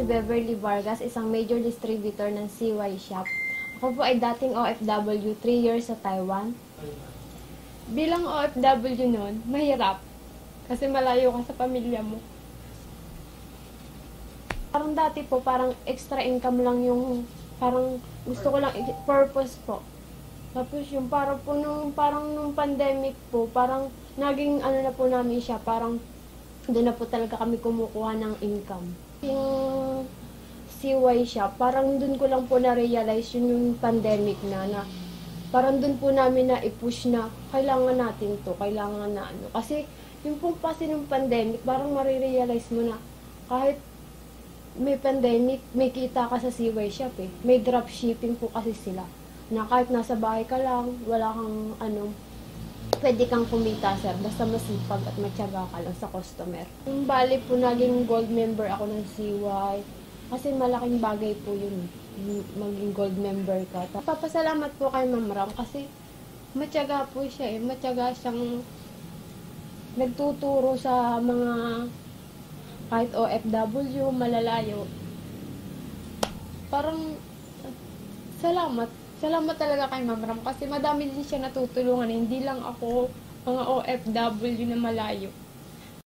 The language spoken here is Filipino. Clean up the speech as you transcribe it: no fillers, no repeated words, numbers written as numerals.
Beverly Vargas, isang major distributor ng CY Shop. Ako po ay dating OFW, 3 years sa Taiwan. Bilang OFW noon, mahirap. Kasi malayo ka sa pamilya mo. Parang dati po, parang extra income lang yung, parang gusto ko lang, purpose po. Tapos yung parang po nung pandemic po, parang naging ano na po namin siya, parang doon na po talaga kami kumukuha ng income. Yung CY Shop, parang doon ko lang po na-realize yung pandemic na parang doon po namin na i-push na kailangan natin to, kailangan na ano. Kasi yung po kasi nung pandemic, parang marirealize mo na kahit may pandemic, may kita ka sa CY Shop eh. May drop shipping po kasi sila. Na kahit nasa bahay ka lang, wala kang ano, pwede kang kumita sir, basta masipag at matyaga ka lang sa customer. Yung bali po, naging gold member ako ng CY. Kasi malaking bagay po yun, maging gold member ka. Papasalamat po kay Ma'am Ram kasi matyaga po siya eh. Matyaga siyang nagtuturo sa mga kahit OFW, malalayo. Parang salamat. Salamat talaga kay Ma'am Ram kasi madami din siya natutulungan. Hindi lang ako, mga OFW na malayo.